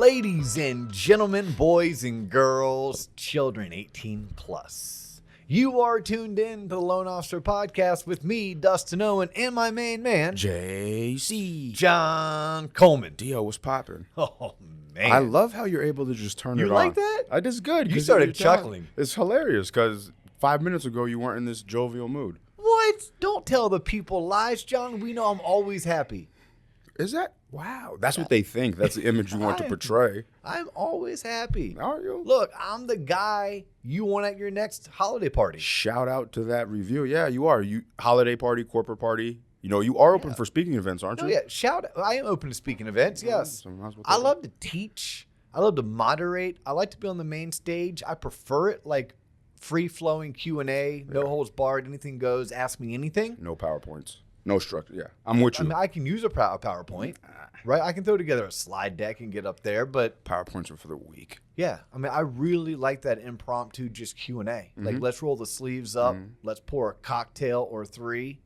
Ladies and gentlemen, boys and girls, children 18 plus. You are tuned in to the Loan Officer Podcast with me, Dustin Owen, and my main man, JC. John Coleman. Dio was popping. Oh, man. I love how you're able to just turn it on. You like that? I just good. You started chuckling. It's hilarious because 5 minutes ago you weren't in this jovial mood. What? Don't tell the people lies, John. We know I'm always happy. Is that? Wow. That's what they think. That's the image you want to portray. I'm always happy. Are you? Look, I'm the guy you want at your next holiday party. Shout out to that review. Yeah, you are. You holiday party, corporate party. You know, you are open for speaking events, aren't you? Oh, yeah. I am open to speaking events, yes. I love to teach. I love to moderate. I like to be on the main stage. I prefer it like free-flowing Q&A, no holds barred, anything goes, ask me anything. No PowerPoints. No structure. Yeah, I'm with you. I mean, I can use a PowerPoint, right? I can throw together a slide deck and get up there, but PowerPoints are for the weak. Yeah, I mean, I really like that impromptu just Q&A. Like, let's roll the sleeves up, let's pour a cocktail or three,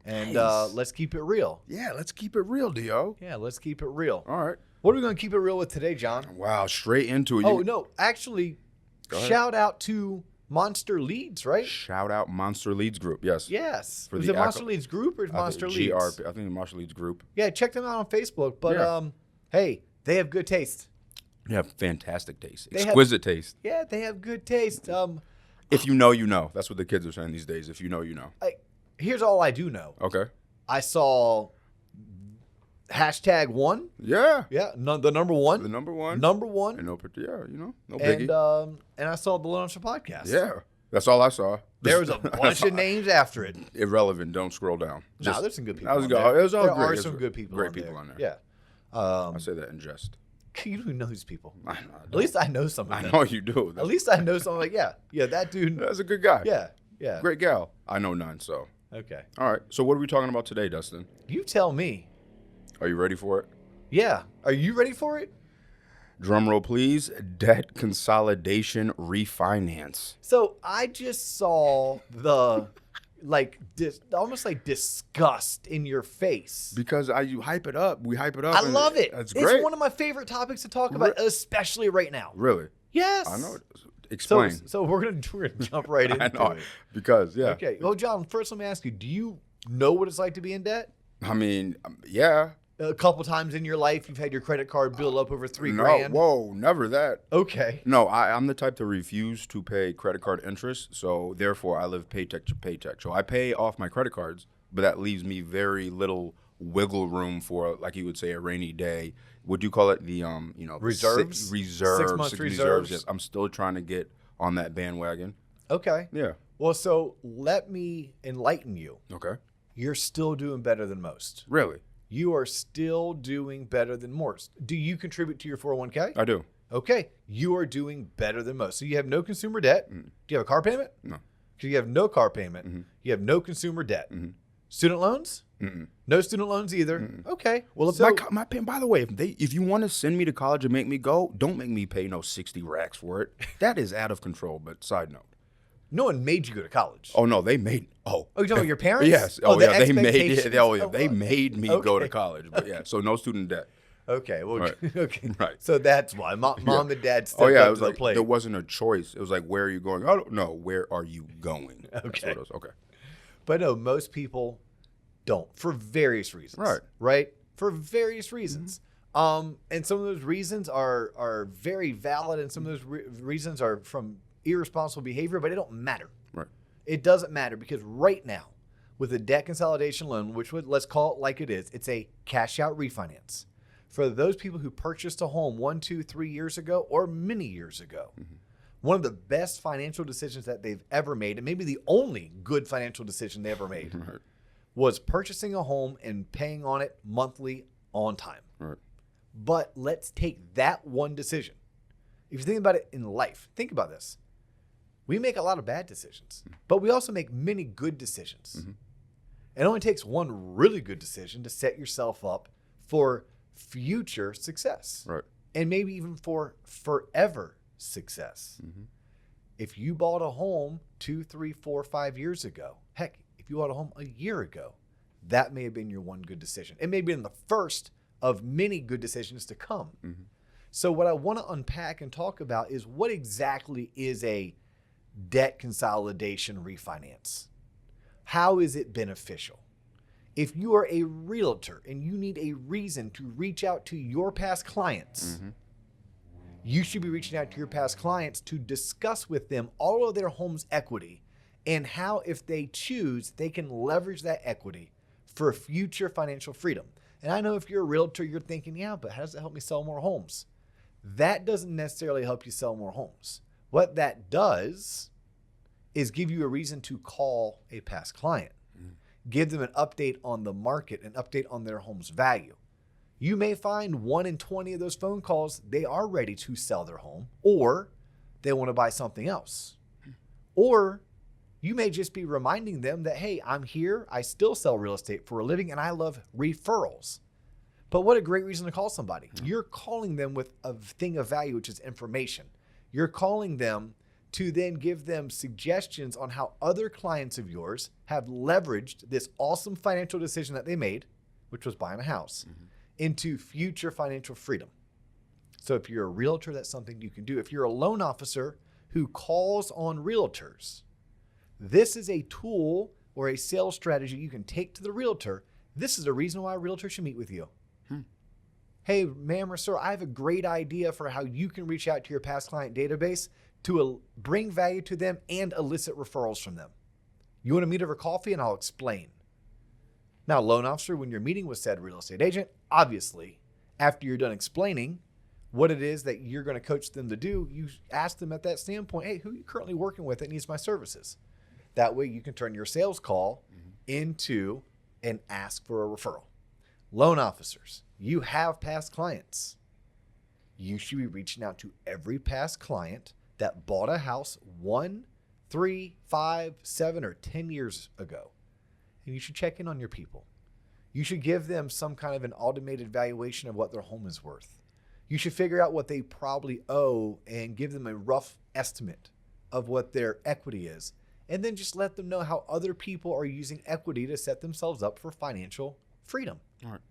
and let's keep it real. Yeah, let's keep it real, Dio. Yeah, let's keep it real. All right. What are we going to keep it real with today, John? Wow, straight into it. Oh, no, actually, shout out to Monster Leads, right? Shout out Monster Leads Group, yes. Yes. Was it Monster Leads Group or Monster Leads? I think Monster Leads Group. Yeah, check them out on Facebook. But, hey, they have good taste. They have fantastic taste. Exquisite taste. Yeah, they have good taste. If you know, you know. That's what the kids are saying these days. If you know, you know. Here's all I do know. Okay. I saw #1. Yeah. Yeah, the number one. The number one. Number one. And no biggie. And I saw the Loan Officer Podcast. Yeah. That's all I saw. There was a bunch of names after it. Irrelevant. Don't scroll down. No, there's some good people on there. Are some good people Great people on there. Yeah. I say that in jest. You don't even know these people. I know, At least I know some of them. I know you do. At least I know someone like, yeah, that dude. That's a good guy. Yeah. Great gal. I know none, so. Okay. All right. So what are we talking about today, Dustin? You tell me. Are you ready for it? Yeah. Are you ready for it? Drum roll, please. Debt consolidation refinance. So I just saw the almost like disgust in your face. Because you hype it up. We hype it up. I love it. That's great. It's one of my favorite topics to talk about, especially right now. Really? Yes. I know. Explain. So we're gonna jump right into it. Because, yeah. Okay. Well, John, first let me ask you, do you know what it's like to be in debt? I mean, yeah. A couple times in your life, you've had your credit card build up over $3,000. Whoa, never that. Okay. No, I'm the type to refuse to pay credit card interest, so therefore I live paycheck to paycheck. So I pay off my credit cards, but that leaves me very little wiggle room for, like you would say, a rainy day. Would you call it the reserves? 6 months reserves. Yes, I'm still trying to get on that bandwagon. Okay. Yeah. Well, so let me enlighten you. Okay. You're still doing better than most. Really? You are still doing better than most. Do you contribute to your 401k? I do. Okay. You are doing better than most. So you have no consumer debt. Do you have a car payment? No. So you have no car payment. You have no consumer debt. Student loans? No student loans either. Okay. Well, if my payment, by the way, if you want to send me to college and make me go, don't make me pay no 60 racks for it. That is out of control. But side note. No one made you go to college. Oh no, they made. Oh, you're talking about your parents? Yes. They made me go to college. But yeah, so no student debt. Okay. Well, right. Okay. Right. So that's why mom and dad stepped it up was to the plate. There wasn't a choice. It was like, where are you going? I don't know. Where are you going? Okay. That's what it was. Okay. But no, most people don't for various reasons. Right. For various reasons. And some of those reasons are very valid, and some of those reasons are from irresponsible behavior, but it don't matter. Right. It doesn't matter because right now, with a debt consolidation loan, let's call it like it is, it's a cash out refinance. For those people who purchased a home 1, 2, 3 years ago or many years ago, one of the best financial decisions that they've ever made, and maybe the only good financial decision they ever made, was purchasing a home and paying on it monthly on time. Right. But let's take that one decision. If you think about it in life, think about this. We make a lot of bad decisions, but we also make many good decisions. It only takes one really good decision to set yourself up for future success. Right. And maybe even for forever success. If you bought a home 2, 3, 4, 5 years ago, heck, if you bought a home a year ago, that may have been your one good decision. It may have been the first of many good decisions to come. So what I want to unpack and talk about is what exactly is a debt consolidation refinance? How is it beneficial? If you are a realtor and you need a reason to reach out to your past clients, you should be reaching out to your past clients to discuss with them all of their home's equity and how, if they choose, they can leverage that equity for future financial freedom. And I know if you're a realtor, you're thinking, yeah, but how does that help me sell more homes? That doesn't necessarily help you sell more homes. What that does is give you a reason to call a past client, give them an update on the market, an update on their home's value. You may find 1 in 20 of those phone calls, they are ready to sell their home, or they want to buy something else. Or you may just be reminding them that, hey, I'm here, I still sell real estate for a living, and I love referrals. But what a great reason to call somebody. You're calling them with a thing of value, which is information. You're calling them to then give them suggestions on how other clients of yours have leveraged this awesome financial decision that they made, which was buying a house, into future financial freedom. So if you're a realtor, that's something you can do. If you're a loan officer who calls on realtors, this is a tool or a sales strategy you can take to the realtor. This is the reason why a realtor should meet with you. Hey, ma'am or sir, I have a great idea for how you can reach out to your past client database to bring value to them and elicit referrals from them. You want to meet over coffee and I'll explain. Now, loan officer, when you're meeting with said real estate agent, obviously, after you're done explaining what it is that you're going to coach them to do, you ask them at that standpoint, hey, who are you currently working with that needs my services? That way you can turn your sales call into an ask for a referral. Loan officers, you have past clients. You should be reaching out to every past client that bought a house 1, 3, 5, 7, or 10 years ago. And you should check in on your people. You should give them some kind of an automated valuation of what their home is worth. You should figure out what they probably owe and give them a rough estimate of what their equity is. And then just let them know how other people are using equity to set themselves up for financial freedom. All right.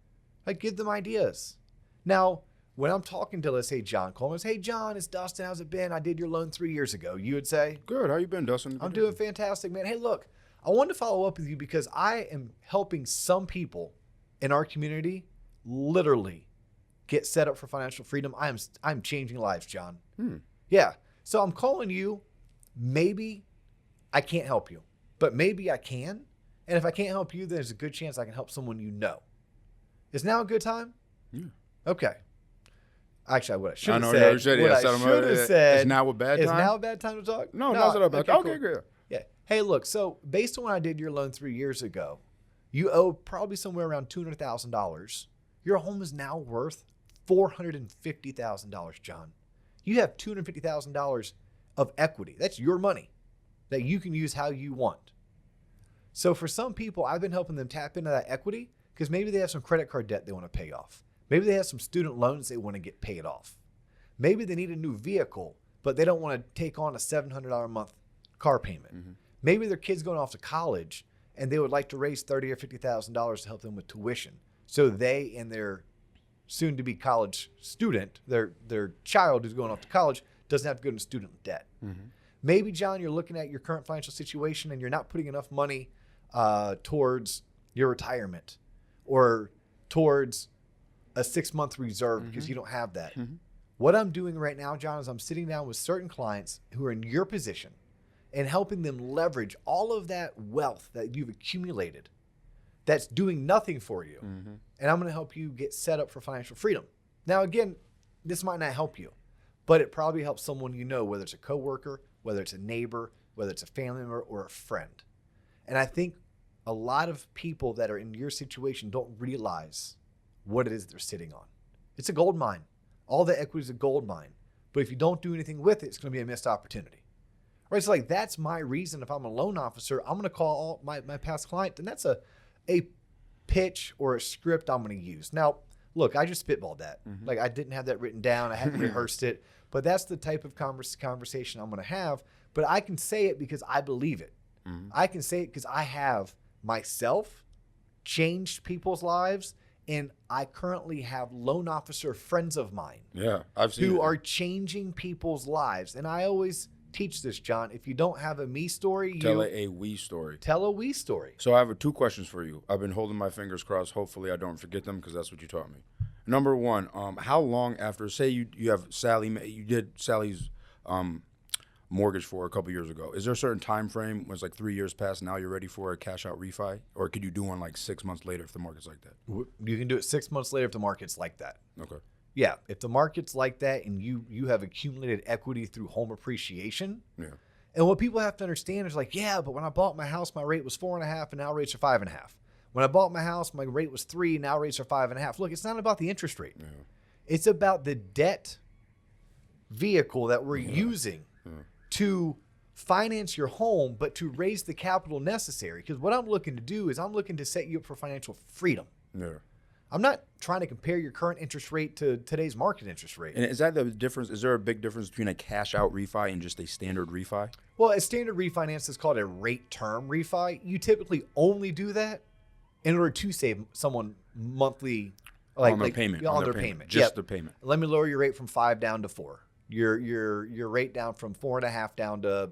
Like, give them ideas. Now, when I'm talking to, let's say, John Coleman, hey, John, it's Dustin. How's it been? I did your loan 3 years ago. You would say, Good. How you been, Dustin? I'm doing fantastic, man. Hey, look, I wanted to follow up with you because I am helping some people in our community literally get set up for financial freedom. I'm changing lives, John. Yeah. So I'm calling you. Maybe I can't help you, but maybe I can. And if I can't help you, there's a good chance I can help someone you know. Is now a good time? Yeah. Okay. Actually, what I should I have know, said, you should what I have should have said, is now a bad time? Is now a bad time to talk? No, not a bad time. Okay, cool. good. Yeah. Hey, look, so based on when I did your loan 3 years ago, you owe probably somewhere around $200,000. Your home is now worth $450,000, John. You have $250,000 of equity. That's your money that you can use how you want. So for some people, I've been helping them tap into that equity because maybe they have some credit card debt they want to pay off. Maybe they have some student loans they want to get paid off. Maybe they need a new vehicle, but they don't want to take on a $700 a month car payment. Maybe their kid's going off to college and they would like to raise $30,000 or $50,000 to help them with tuition. So they and their soon-to-be college student, their child who's going off to college, doesn't have to go into student debt. Maybe, John, you're looking at your current financial situation and you're not putting enough money towards your retirement or towards a 6-month reserve because you don't have that. What I'm doing right now, John, is I'm sitting down with certain clients who are in your position and helping them leverage all of that wealth that you've accumulated that's doing nothing for you. And I'm going to help you get set up for financial freedom. Now, again, this might not help you, but it probably helps someone you know, whether it's a coworker, whether it's a neighbor, whether it's a family member or a friend. And I think a lot of people that are in your situation don't realize what it is they're sitting on. It's a gold mine. All the equity is a gold mine. But if you don't do anything with it, it's going to be a missed opportunity. Right? So like that's my reason. If I'm a loan officer, I'm going to call all my past client, and that's a pitch or a script I'm going to use. Now, look, I just spitballed that. Like I didn't have that written down. I hadn't rehearsed it. But that's the type of conversation I'm going to have. But I can say it because I believe it. I can say it because I have myself changed people's lives And I currently have loan officer friends of mine Yeah, I've seen who it. are changing people's lives. And I always teach this, John. If you don't have a me story, Tell it a we story. tell a we story. So I have 2 questions for you. I've been holding my fingers crossed. Hopefully I don't forget them because that's what you taught me. Number one, how long after, say you have Sally, you did Sally's mortgage for a couple years ago. Is there a certain time frame when it's like 3 years past, now you're ready for a cash out refi? Or could you do one like 6 months later if the market's like that? You can do it 6 months later if the market's like that. Okay. Yeah, if the market's like that and you have accumulated equity through home appreciation. Yeah. And what people have to understand is like, yeah, but when I bought my house, my rate was 4.5 and now rates are 5.5. When I bought my house, my rate was 3, now rates are 5.5. Look, it's not about the interest rate. Yeah. It's about the debt vehicle that we're using to finance your home, but to raise the capital necessary. Because what I'm looking to do is I'm looking to set you up for financial freedom. Yeah. I'm not trying to compare your current interest rate to today's market interest rate. And is that the difference? Is there a big difference between a cash out refi and just a standard refi? Well, a standard refinance is called a rate term refi. You typically only do that in order to save someone monthly, On their payment. Just Yep. the payment. Let me lower your rate from 5 down to 4. Your rate down from 4.5 down to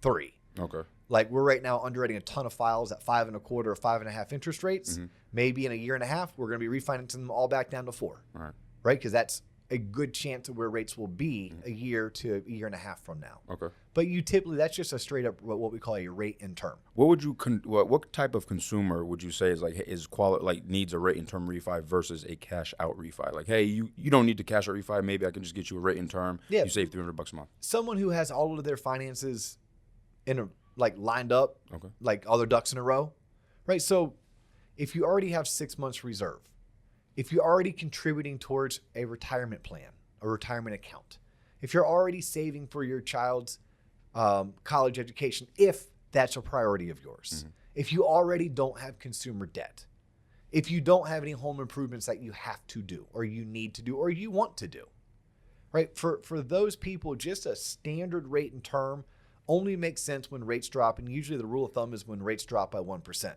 3. Okay. Like we're right now underwriting a ton of files at 5.25 or 5.5 interest rates. Maybe in a year and a half, we're going to be refinancing them all back down to 4. All right. Right? Because that's a good chance of where rates will be a year to a year and a half from now. Okay. But you typically, that's just a straight up what we call a rate in term. What would you what type of consumer would you say is needs a rate in term refi versus a cash out refi? Like, hey, you don't need to cash out refi. Maybe I can just get you a rate in term. Yeah. You save $300 a month. Someone who has all of their finances lined up, Okay. like all their ducks in a row, right? So if you already have 6 months reserve, if you're already contributing towards a retirement plan, a retirement account, if you're already saving for your child's college education, if that's a priority of yours, if you already don't have consumer debt, if you don't have any home improvements that you have to do or you need to do or you want to do, right? For those people, just a standard rate and term only makes sense when rates drop. And usually the rule of thumb is when rates drop by 1%.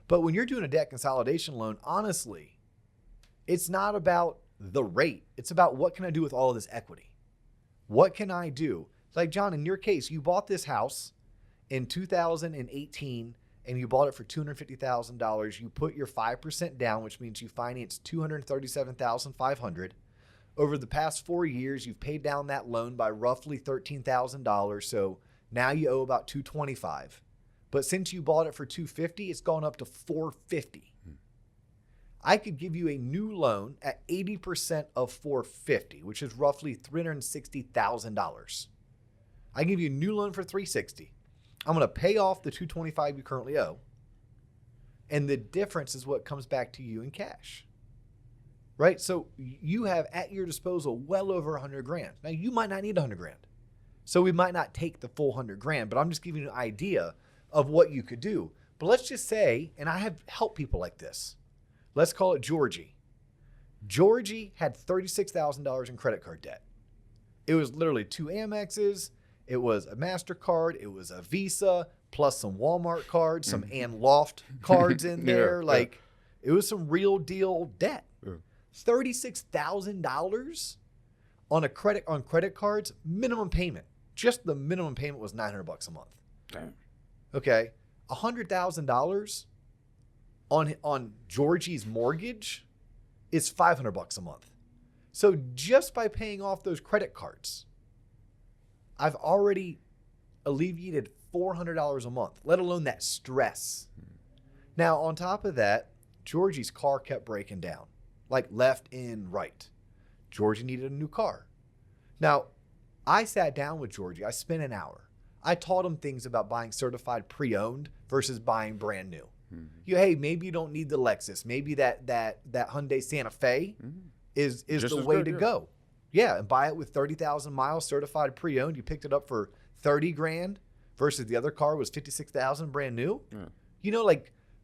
But when you're doing a debt consolidation loan, honestly, it's not about the rate. It's about what can I do with all of this equity? What can I do? It's like, John, in your case, you bought this house in 2018 and you bought it for $250,000. You put your 5% down, which means you financed $237,500. Over the past 4 years, you've paid down that loan by roughly $13,000. So now you owe about $225,000. But since you bought it for $250,000, it's gone up to $450,000. I could give you a new loan at 80% of $450,000, which is roughly $360,000. I give you a new loan for $360,000. I'm going to pay off the $225,000 you currently owe, and the difference is what comes back to you in cash. Right? So you have at your disposal well over $100,000. Now you might not need $100,000. So we might not take the full $100,000, but I'm just giving you an idea of what you could do. But let's just say, and I have helped people like this. Let's call it Georgie. Georgie had $36,000 in credit card debt. It was literally 2 Amexes. It was a MasterCard. It was a Visa, plus some Walmart cards, some Ann Loft cards in there. It was some real deal debt. Yeah. $36,000 on credit cards, minimum payment. Just the minimum payment was $900 a month. Damn. Okay, $100,000 on Georgie's mortgage is $500 a month. So just by paying off those credit cards, I've already alleviated $400 a month, let alone that stress. Now, on top of that, Georgie's car kept breaking down, like left and right. Georgie needed a new car. Now, I sat down with Georgie. I spent an hour. I taught him things about buying certified pre-owned versus buying brand new. Hey, maybe you don't need the Lexus. Maybe that Hyundai Santa Fe is the way to go. Yeah, and buy it with 30,000 miles, certified pre-owned. You picked it up for $30,000 versus the other car was $56,000 brand new. Yeah.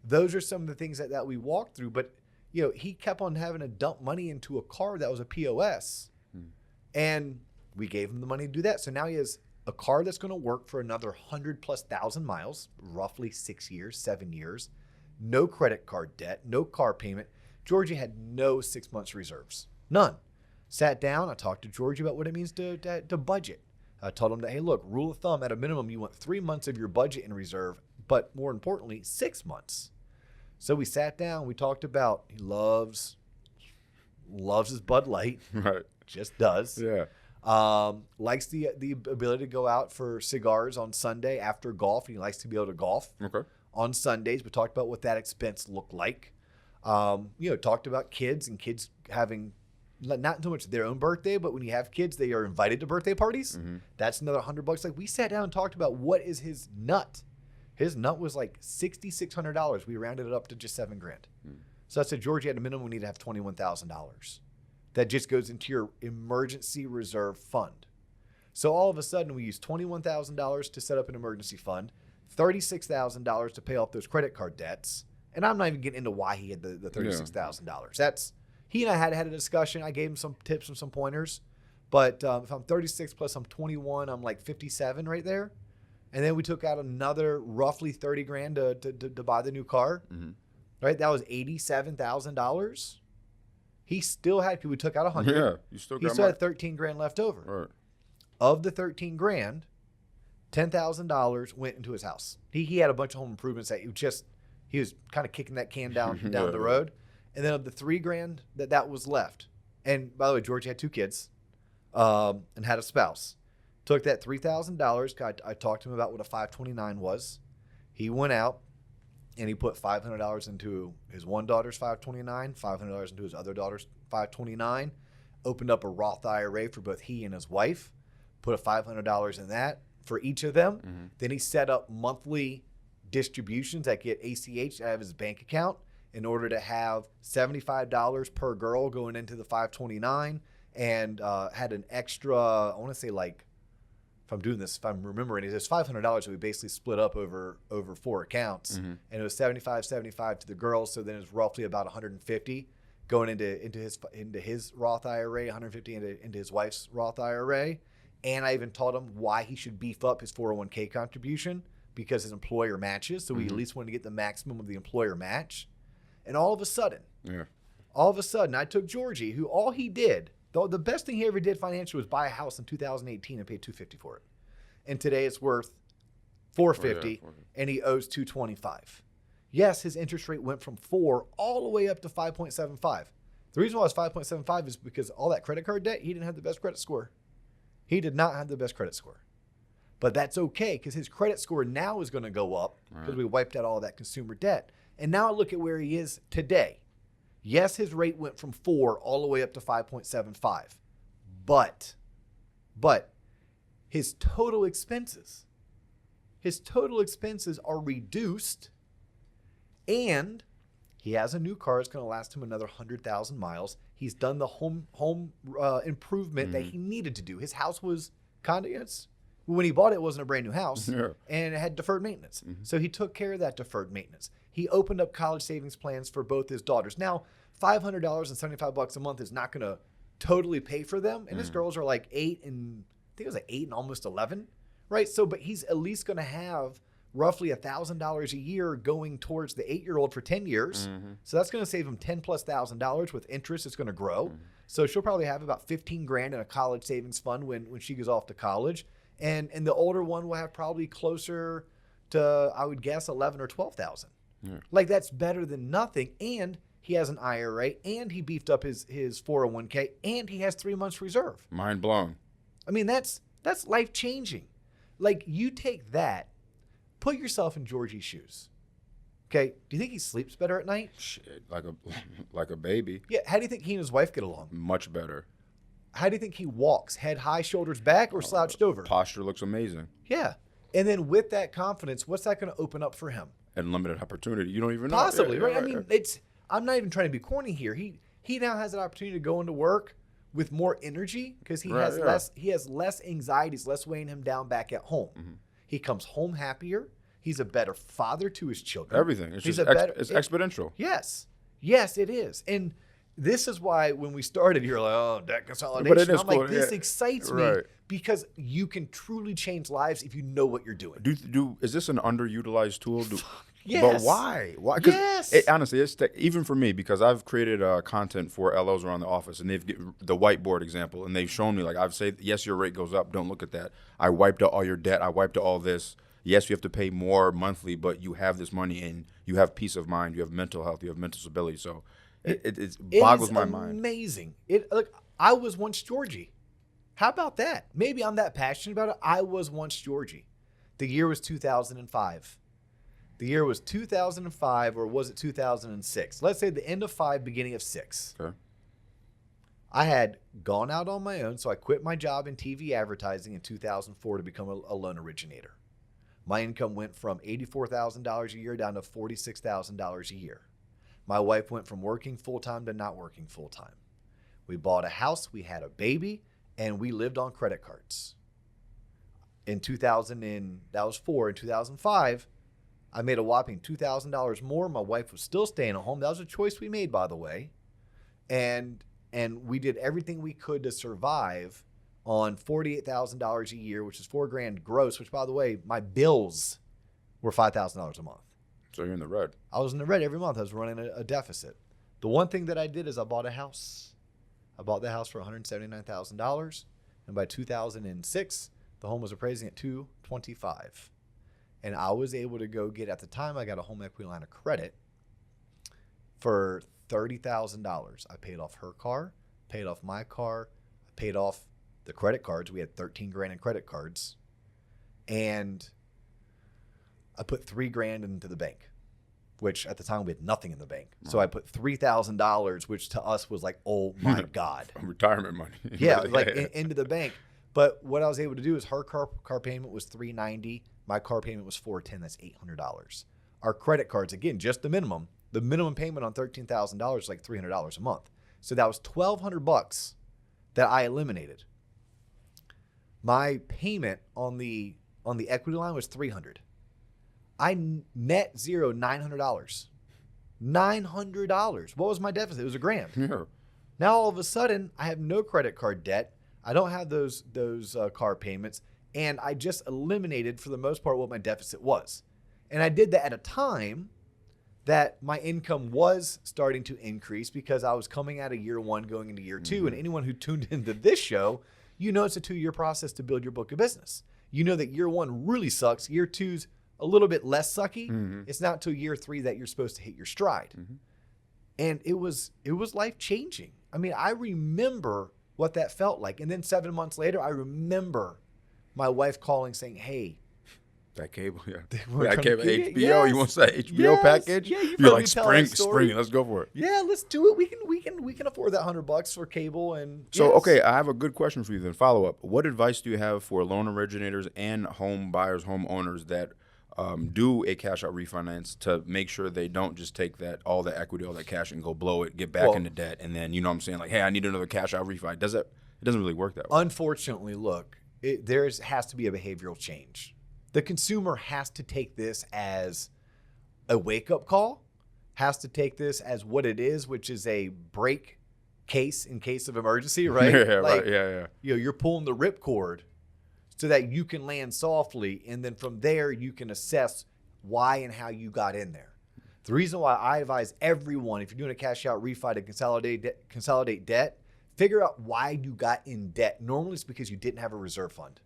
Those are some of the things that we walked through. But he kept on having to dump money into a car that was a POS, and we gave him the money to do that. So now he has a car that's going to work for another 100,000+ miles, roughly 6 years, 7 years, no credit card debt, no car payment. Georgie had no 6 months reserves. None. Sat down. I talked to Georgie about what it means to budget. I told him that, hey, look, rule of thumb, at a minimum, you want 3 months of your budget in reserve, but more importantly, 6 months. So we sat down. We talked about he loves his Bud Light. Right. Just does. Yeah. Likes the ability to go out for cigars on Sunday after golf. He likes to be able to golf on Sundays. We talked about what that expense looked like. Talked about kids and kids having not so much their own birthday, but when you have kids, they are invited to birthday parties. Mm-hmm. That's another $100. Like, we sat down and talked about what is his nut. His nut was like $6,600. We rounded it up to just $7,000. So I said, Georgie, at a minimum, we need to have $21,000. That just goes into your emergency reserve fund. So all of a sudden, we used $21,000 to set up an emergency fund, $36,000 to pay off those credit card debts. And I'm not even getting into why he had the $36,000. That's, he and I had a discussion. I gave him some tips and some pointers. But if I'm 36 plus I'm 21, I'm like 57 right there. And then we took out another roughly $30,000 to buy the new car. Mm-hmm. Right? That was $87,000. He still had, we took out $100,000. Yeah, he still had $13,000 left over. Right. Of the $13,000, $10,000 went into his house. He had a bunch of home improvements that he was kind of kicking that can down the road. And then of the $3,000 that was left, and by the way, Georgie had 2 kids and had a spouse. Took that $3,000. I talked to him about what a 529 was. He went out and he put $500 into his one daughter's 529, $500 into his other daughter's 529, opened up a Roth IRA for both he and his wife, put $500 in that for each of them. Mm-hmm. Then he set up monthly distributions that get ACH out of his bank account in order to have $75 per girl going into the 529, and had an extra, I want to say, like, if I'm remembering, it's $500 that we basically split up over 4 accounts. Mm-hmm. And it was 75 to the girls. So then it was roughly about 150 going into his Roth IRA, 150 into his wife's Roth IRA. And I even taught him why he should beef up his 401k contribution, because his employer matches. So we at least wanted to get the maximum of the employer match. And all of a sudden, I took Georgie, who all he did, the best thing he ever did financially was buy a house in 2018 and pay $250 for it. And today it's worth $450, and he owes $225. Yes, his interest rate went from 4 all the way up to 5.75. The reason why it's 5.75 is because all that credit card debt, he didn't have the best credit score. He did not have the best credit score. But that's okay, because his credit score now is going to go up because we wiped out all of that consumer debt. And now look at where he is today. Yes, his rate went from 4 all the way up to 5.75. But his total expenses are reduced, and he has a new car. It's going to last him another 100,000 miles. He's done the home improvement that he needed to do. His house was kind of, when he bought it, it wasn't a brand new house, and it had deferred maintenance. Mm-hmm. So he took care of that deferred maintenance. He opened up college savings plans for both his daughters. Now, $500 and $75 a month is not going to totally pay for them. And his girls are like 8 and I think it was like 8 and almost 11, right? So, but he's at least going to have roughly $1,000 a year going towards the 8-year-old for 10 years. Mm-hmm. So that's going to save him $10,000+ with interest. It's going to grow. Mm-hmm. So she'll probably have about $15,000 in a college savings fund when she goes off to college. And the older one will have probably closer to, I would guess, 11 or 12,000. Yeah. Like, that's better than nothing. And he has an IRA, and he beefed up his 401k, and he has 3 months reserve. Mind blown. I mean, that's life changing. Like, you take that, put yourself in Georgie's shoes. Okay, do you think he sleeps better at night? Shit, like a baby. Yeah. How do you think he and his wife get along? Much better. How do you think he walks? Head high, shoulders back, or slouched over? Posture looks amazing. Yeah. And then with that confidence, what's that going to open up for him? And limited opportunity. You don't even know. Possibly, right? I mean, I'm not even trying to be corny here. He now has an opportunity to go into work with more energy because he has less anxieties, less weighing him down back at home. Mm-hmm. He comes home happier. He's a better father to his children. Everything. It's it's exponential. Yes, it is. And this is why when we started, you're like, oh, debt consolidation. But it is cool. Like, this excites me because you can truly change lives if you know what you're doing. Is this an underutilized tool? Yes. But why? Why? 'Cause Yes. honestly, even for me, because I've created content for LOs around the office, and they've the whiteboard example, and they've shown me, like, I've said, yes, your rate goes up. Don't look at that. I wiped out all your debt. I wiped out all this. Yes, you have to pay more monthly, but you have this money, and you have peace of mind. You have mental health. You have mental stability. So it boggles my mind. Amazing. Look, I was once Georgie. How about that? Maybe I'm that passionate about it. I was once Georgie. The year was 2005. The year was 2005, or was it 2006? Let's say the end of 5, beginning of 6. Okay. I had gone out on my own, so I quit my job in TV advertising in 2004 to become a loan originator. My income went from $84,000 a year down to $46,000 a year. My wife went from working full-time to not working full-time. We bought a house, we had a baby, and we lived on credit cards. In 2005, I made a whopping $2,000 more. My wife was still staying at home. That was a choice we made, by the way. And we did everything we could to survive on $48,000 a year, which is $4,000 gross, which, by the way, my bills were $5,000 a month. So you're in the red. I was in the red every month. I was running a deficit. The one thing that I did is I bought a house. I bought the house for $179,000. And by 2006, the home was appraising at $225,000. And I was able to go get, at the time, I got a home equity line of credit for $30,000. I paid off her car, paid off my car, I paid off the credit cards. We had $13,000 in credit cards. And I put $3,000 into the bank, which at the time we had nothing in the bank. So I put $3,000, which to us was like, oh my God. Retirement money. Yeah, into the bank. But what I was able to do is her car payment was $390. My car payment was $410. That's $800. Our credit cards, again, just the minimum. The minimum payment on $13,000 is like $300 a month. So that was $1,200 that I eliminated. My payment on the equity line was $300. I net zero $900. $900. What was my deficit? It was $1,000. Yeah. Now all of a sudden, I have no credit card debt. I don't have those car payments, and I just eliminated, for the most part, what my deficit was. And I did that at a time that my income was starting to increase because I was coming out of year 1, going into year 2. And anyone who tuned into this show, you know it's a 2-year process to build your book of business. You know that year 1 really sucks. Year 2's a little bit less sucky. It's not until year 3 that you're supposed to hit your stride. And it was life changing. I mean, I remember what that felt like. And then 7 months later, I remember my wife calling saying, hey, that cable, yeah. That cable, HBO, you want to say HBO package? Yeah, you're like, spring, let's go for it. Yeah, let's do it. We can afford that $100 for cable. And so, okay, I have a good question for you then. Follow up. What advice do you have for loan originators and home buyers, homeowners that do a cash out refinance to make sure they don't just take all the equity, all that cash, and go blow it, get back into debt, and then, you know what I'm saying, like, hey, I need another cash out refi. It doesn't really work that way. Unfortunately, look, there has to be a behavioral change. The consumer has to take this as a wake-up call, has to take this as what it is, which is a break case in case of emergency, right? Right. Yeah. You know, you're pulling the ripcord so that you can land softly, and then from there you can assess why and how you got in there. The reason why I advise everyone, if you're doing a cash out refi, to consolidate debt, figure out why you got in debt. Normally it's because you didn't have a reserve fund.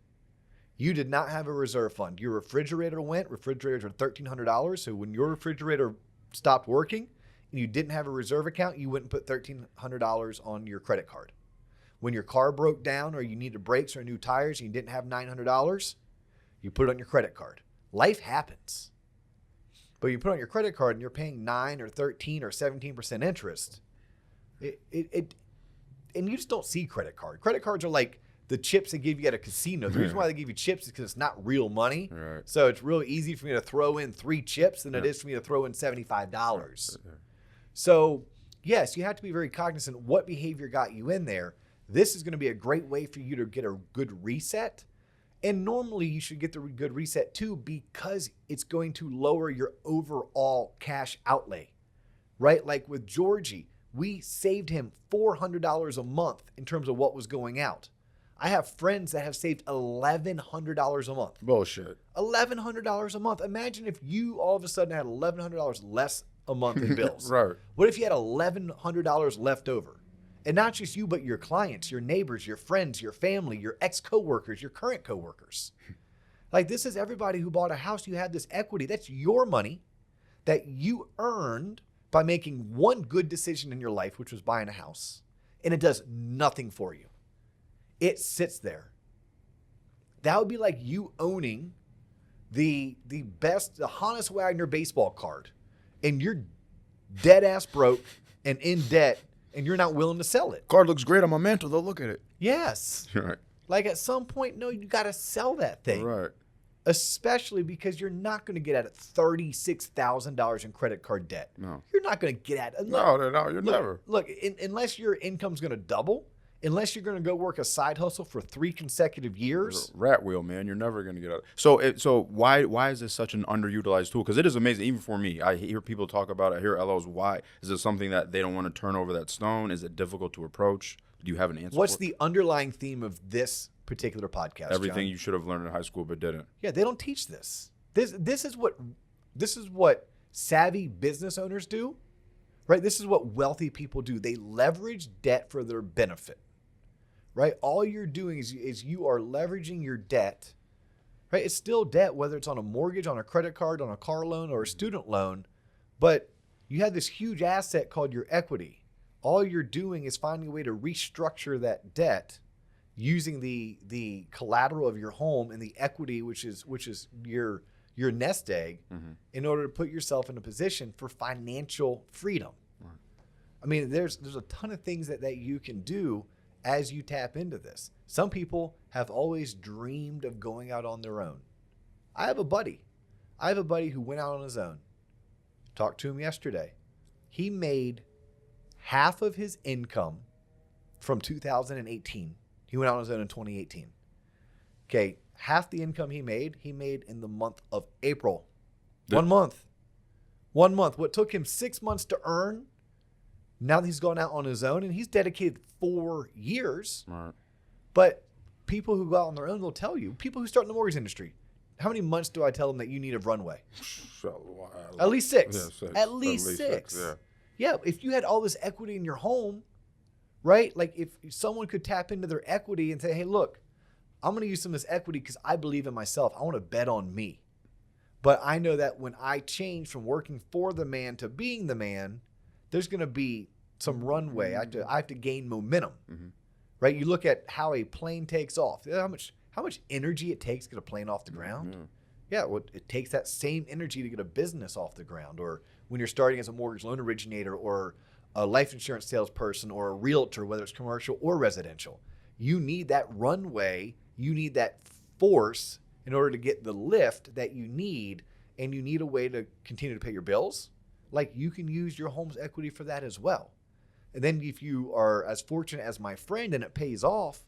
You did not have a reserve fund. Your refrigerator refrigerators are $1,300. So when your refrigerator stopped working and you didn't have a reserve account, you wouldn't put $1,300 on your credit card. When your car broke down or you needed brakes or new tires and you didn't have $900, you put it on your credit card. Life happens. But you put it on your credit card and you're paying 9 or 13 or 17% interest. And you just don't see credit cards. Credit cards are like the chips they give you at a casino. The reason why they give you chips is because it's not real money. Right. So it's real easy for me to throw in 3 chips than it is for me to throw in $75. So yes, you have to be very cognizant what behavior got you in there. This is going to be a great way for you to get a good reset. And normally you should get the good reset too, because it's going to lower your overall cash outlay, right? Like with Georgie, we saved him $400 a month in terms of what was going out. I have friends that have saved $1,100 a month. Bullshit. $1,100 a month. Imagine if you all of a sudden had $1,100 less a month in bills. Right. What if you had $1,100 left over? And not just you, but your clients, your neighbors, your friends, your family, your ex-coworkers, your current coworkers. Like, this is everybody who bought a house. You had this equity. That's your money that you earned by making one good decision in your life, which was buying a house. And it does nothing for you. It sits there. That would be like you owning the Honus Wagner baseball card, and you're dead ass broke and in debt, and you're not willing to sell it. Card looks great on my mantle, though. Look at it. Yes. Right. Like, at some point, no, you got to sell that thing. Right. Especially because you're not going to get out of $36,000 in credit card debt. No. You're not going to get out. No, you're never. Look, unless your income's going to double, unless you're going to go work a side hustle for 3 consecutive years. Rat wheel, man. You're never going to get out. So why is this such an underutilized tool? Because it is amazing, even for me. I hear people talk about it. I hear LOs. Why? Is it something that they don't want to turn over that stone? Is it difficult to approach? Do you have an answer? What's the underlying theme of this particular podcast? Everything John? you should have learned in high school but didn't. Yeah, they don't teach this. This is what savvy business owners do, right? This is what wealthy people do. They leverage debt for their benefit, right? All you're doing is you are leveraging your debt, right? It's still debt, whether it's on a mortgage, on a credit card, on a car loan, or a student loan, but you have this huge asset called your equity. All you're doing is finding a way to restructure that debt using the collateral of your home and the equity, which is your nest egg, in order to put yourself in a position for financial freedom. Right. I mean, there's a ton of things that you can do as you tap into this. Some people have always dreamed of going out on their own. I have a buddy who went out on his own. Talked to him yesterday. He made half of his income from 2018. He went out on his own in 2018. Okay, half the income he made in the month of April. 1 month. 1 month. What took him 6 months to earn, now that he's gone out on his own, and he's dedicated 4 years. Right. But people who go out on their own will tell you, people who start in the mortgage industry, how many months do I tell them that you need of runway? At least 6. Yeah, 6. At least 6. Yeah. Yeah, if you had all this equity in your home, right? Like, if someone could tap into their equity and say, hey, look, I'm going to use some of this equity because I believe in myself. I want to bet on me. But I know that when I change from working for the man to being the man, there's going to be some runway. I have to gain momentum, right? You look at how a plane takes off. How much energy it takes to get a plane off the ground. Yeah, well, it takes that same energy to get a business off the ground, or when you're starting as a mortgage loan originator or a life insurance salesperson or a realtor, whether it's commercial or residential. You need that runway. You need that force in order to get the lift that you need, and you need a way to continue to pay your bills. Like, you can use your home's equity for that as well. And then if you are as fortunate as my friend and it pays off,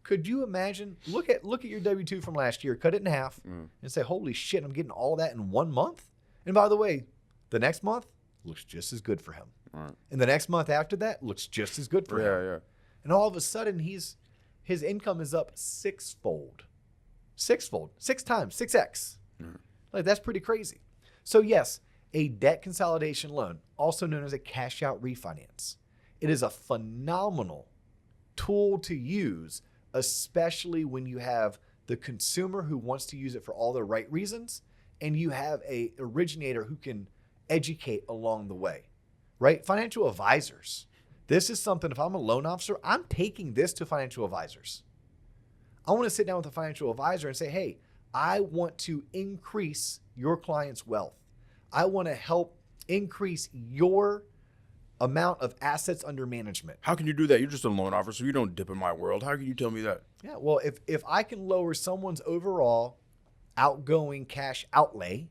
could you imagine, look at your W-2 from last year, cut it in half, and say, holy shit, I'm getting all that in 1 month? And by the way, the next month looks just as good for him. Right. And the next month after that looks just as good for him. Yeah. And all of a sudden, his income is up sixfold. 6 times, 6x. Like, that's pretty crazy. So yes, a debt consolidation loan, also known as a cash out refinance. It is a phenomenal tool to use, especially when you have the consumer who wants to use it for all the right reasons, and you have a originator who can educate along the way, right? Financial advisors. This is something, if I'm a loan officer, I'm taking this to financial advisors. I want to sit down with a financial advisor and say, hey, I want to increase your client's wealth. I want to help increase your amount of assets under management. How can you do that? You're just a loan officer. You don't dip in my world. How can you tell me that? Yeah, well, if I can lower someone's overall outgoing cash outlay,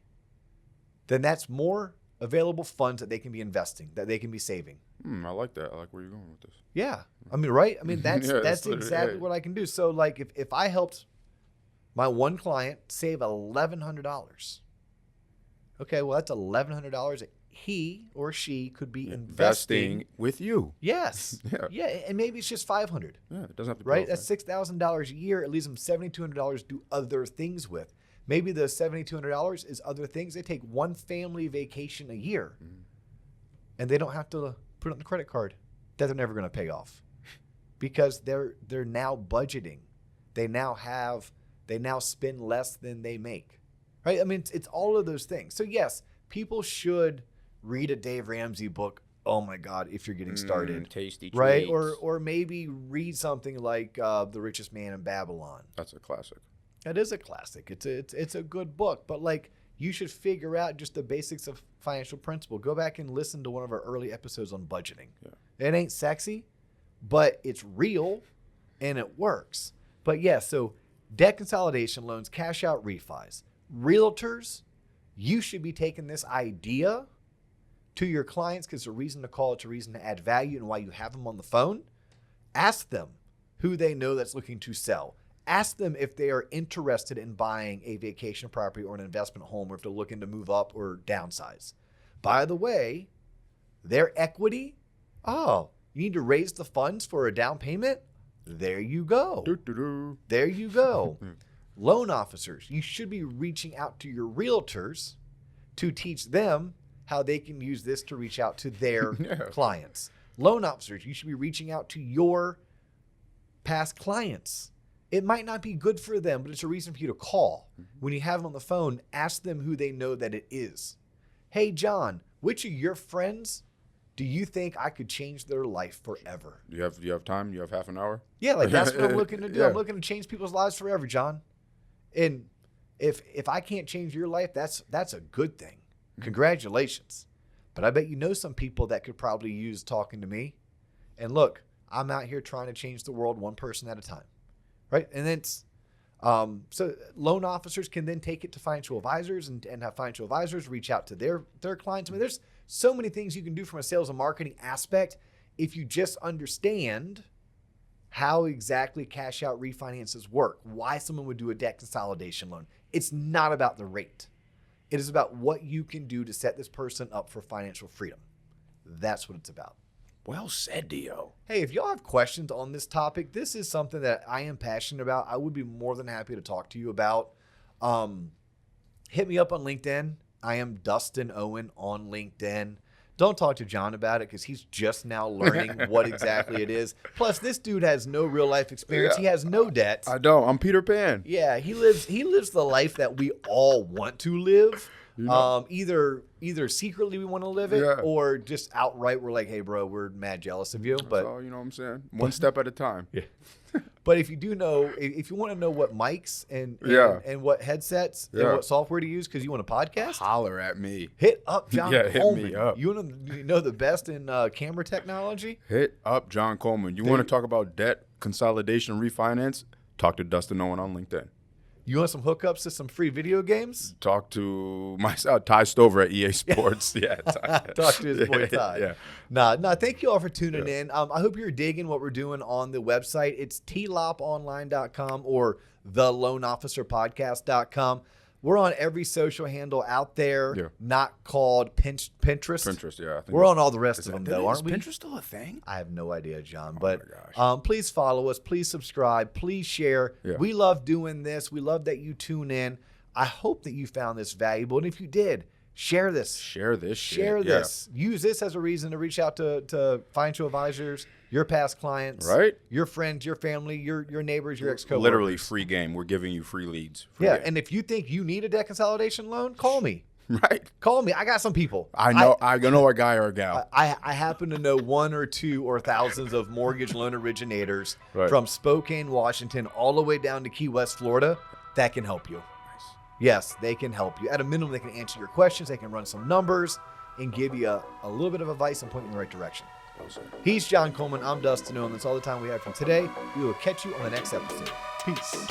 then that's more available funds that they can be investing, that they can be saving. I like that. I like where you're going with this. Yeah. I mean, right? I mean, that's exactly what I can do. So, like, if I helped my one client save $1,100, okay, well, that's $1,100 he or she could be Investing with you. Yes. Yeah. And maybe it's just $500. Yeah, it doesn't have to be Right? all That's $6,000 a year. It leaves them $7,200 to do other things with. Maybe the $7,200 is other things. They take one family vacation a year, and they don't have to put it on the credit card that they're never going to pay off, because they're now budgeting. They now spend less than they make. Right? I mean, it's all of those things. So yes, people should read a Dave Ramsey book. Oh my God, if you're getting started, tasty treats. right? Or maybe read something like The Richest Man in Babylon. That's a classic. That is a classic. It's a good book, but like, you should figure out just the basics of financial principle. Go back and listen to one of our early episodes on budgeting. Yeah. It ain't sexy, but it's real and it works. But yeah, so debt consolidation loans, cash out refis, realtors, you should be taking this idea to your clients, because it's a reason to call, it's a reason to add value, and why you have them on the phone. Ask them who they know that's looking to sell. Ask them if they are interested in buying a vacation property or an investment home, or if they're looking to move up or downsize. By the way, their equity, you need to raise the funds for a down payment? There you go. There you go. Loan officers, you should be reaching out to your realtors to teach them how they can use this to reach out to their clients. Loan officers, you should be reaching out to your past clients. It might not be good for them, but it's a reason for you to call. When you have them on the phone, ask them who they know that it is. Hey, John, which of your friends do you think I could change their life forever? Do you have time? You have half an hour? Yeah, like that's what I'm looking to do. Yeah. I'm looking to change people's lives forever, John. And if I can't change your life, that's a good thing. Congratulations. But I bet you know some people that could probably use talking to me. And look, I'm out here trying to change the world one person at a time. Right? And it's so loan officers can then take it to financial advisors and have financial advisors reach out to their clients. I mean, there's so many things you can do from a sales and marketing aspect if you just understand how exactly cash out refinances work, why someone would do a debt consolidation loan. It's not about the rate. It is about what you can do to set this person up for financial freedom. That's what it's about. Well said, Dio. Hey, if y'all have questions on this topic, this is something that I am passionate about. I would be more than happy to talk to you about. Hit me up on LinkedIn. I am Dustin Owen on LinkedIn. Don't talk to John about it, because he's just now learning what exactly it is. Plus, this dude has no real life experience. Yeah. He has no debt. I don't. I'm Peter Pan. Yeah, he lives the life that we all want to live. You know. Either secretly we want to live it, or just outright we're like, hey, bro, we're mad jealous of you. That's all, you know what I'm saying? One step at a time. Yeah. But if you do know, if you want to know what mics and what headsets and what software to use because you want a podcast, holler at me. Hit up John Coleman. Me up. You want to know the best in camera technology? Hit up John Coleman. You want to talk about debt consolidation refinance? Talk to Dustin Owen on LinkedIn. You want some hookups to some free video games? Talk to Ty Stover at EA Sports. Talk to his boy Ty. Yeah. Nah, thank you all for tuning in. I hope you're digging what we're doing on the website. It's tloponline.com or theloanofficerpodcast.com. We're on every social handle out there, not called Pinterest. Pinterest, yeah. I think We're on all the rest of them, though, aren't we? Is Pinterest still a thing? I have no idea, John. Oh but my gosh. Please follow us. Please subscribe. Please share. Yeah. We love doing this. We love that you tune in. I hope that you found this valuable. And if you did, share this. Share this. Use this as a reason to reach out to financial advisors, your past clients, right? Your friends, your family, your neighbors, your ex-coworkers. Literally free game. We're giving you free leads. And if you think you need a debt consolidation loan, call me. Right. Call me. I got some people. I know a guy or a gal. I happen to know one or two or thousands of mortgage loan originators from Spokane, Washington, all the way down to Key West, Florida, that can help you. Nice. Yes, they can help you. At a minimum, they can answer your questions. They can run some numbers and give you a little bit of advice and point you in the right direction. He's John Coleman. I'm Dustin Owen. That's all the time we have for today. We will catch you on the next episode. Peace.